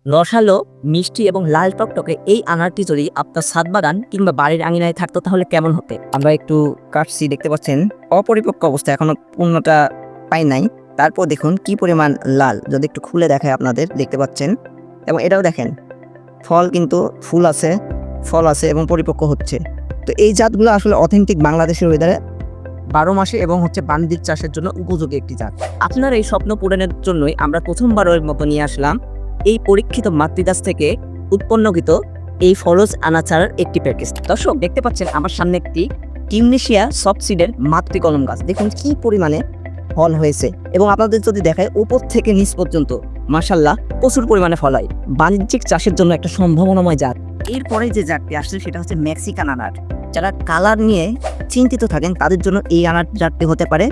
রসালো, মিষ্টি এবং লাল টকটকে এই আনারটি যদি আপনার ছাদ বাগান কিংবা বাড়ির আঙিনায় থাকতো তাহলে কেমন হতে? আমরা একটু কাটছি, দেখতে পাচ্ছেন অপরিপক্ক অবস্থা, এখনো পূর্ণতা পাই নাই। তারপর দেখুন কি পরিমাণ লাল, যদি একটু খুলে দেখায় আপনাদের, দেখতে পাচ্ছেন। এবং এটাও দেখেন, ফল কিন্তু ফুল আছে, ফল আছে এবং পরিপক্ক হচ্ছে। তো এই জাতগুলো আসলে অথেন্টিক বাংলাদেশের ওয়েদারে 12 মাসে এবং বাণিজ্যিক চাষের জন্য উপযোগী একটি জাত। আপনার এই স্বপ্ন পূরণের জন্যই আমরা প্রথমবারের মতো নিয়ে আসলাম এই পরীক্ষিত মাতৃগাছ থেকে উৎপন্নকৃত এই ফলজ আনাচার একটি প্যাকেজ। দর্শক দেখতে পাচ্ছেন আমার সামনে একটি টিউনিশিয়া সফট সিডের মাতৃকলম গাছ। দেখুন কি পরিমাণে ফল হয়েছে এবং আপনাদের যদি দেখায় উপর থেকে নিচ পর্যন্ত মাশাআল্লাহ প্রচুর পরিমাণে ফল হয়। বাণিজ্যিক চাষের জন্য একটা সম্ভাবনাময় জাত। এরপরে যে জাতটি আসছে সেটা হচ্ছে মেক্সিকান আনার। যারা কালার নিয়ে চিন্তিত থাকেন তাদের জন্য এই আনার জাতটি হতে পারে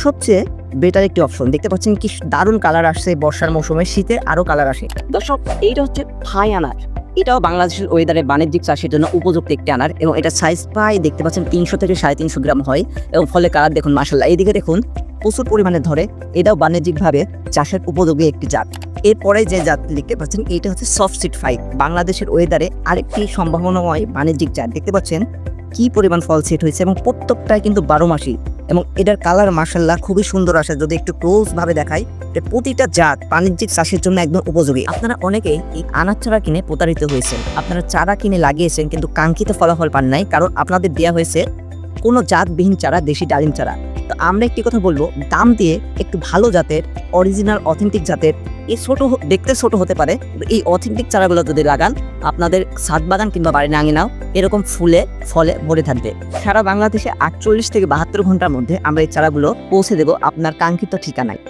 সবচেয়ে বেটার একটি অপশন। দেখতে পাচ্ছেন কি দারুণ কালার আসছে, বর্ষার মৌসুমে শীতে আরো কালার আসে। দর্শক এইটা হচ্ছে থাই আনার। এটাও বাংলাদেশের ওয়েদারে বাণিজ্যিক চাষের জন্য উপযুক্ত একটি আনার এবং এটা সাইজ প্রায় দেখতে পাচ্ছেন 300 থেকে 350 গ্রাম হয় এবং ফলে কালার দেখুন মাশাআল্লাহ। এইদিকে দেখুন প্রচুর পরিমাণে ধরে, এটাও বাণিজ্যিকভাবে চাষের উপযোগী একটি জাত। এরপরে যে জাত দেখতে পাচ্ছেন এইটা হচ্ছে সফট সিড 5, বাংলাদেশের ওয়েদারে আরেকটি সম্ভাবনাময় বাণিজ্যিক জাত। দেখতে পাচ্ছেন কি পরিমাণ ফল সেট হয়েছে এবং প্রত্যেকটাই কিন্তু 12 মাসি এবং এটার কালার মাশাআল্লাহ খুবই সুন্দর আসে। যদি একটু ক্লোজ ভাবে দেখাই, প্রতিটা জাত বাণিজ্যিক চাষের জন্য একদম উপযোগী। আপনারা অনেকেই এই আনার চারা কিনে প্রতারিত হয়েছেন। আপনারা চারা কিনে লাগিয়েছেন কিন্তু কাঙ্ক্ষিত ফলাফল পান নাই, কারণ আপনাদের দেওয়া হয়েছে কোনো জাতবিহীন চারা, দেশি ডালিম চারা। তো আমরা একটি কথা বলবো, দাম দিয়ে একটু ভালো জাতের, অরিজিনাল অথেন্টিক জাতের, এই দেখতে ছোট হতে পারে, এই অথেন্টিক চারাগুলো যদি লাগান আপনাদের ছাদ বাগান কিংবা বাড়ির আঙিনাও এরকম ফুলে ফলে ভরে থাকবে। সারা বাংলাদেশে 48 থেকে 72 ঘন্টার মধ্যে আমরা এই চারাগুলো পৌঁছে দেবো আপনার কাঙ্ক্ষিত ঠিকানায়।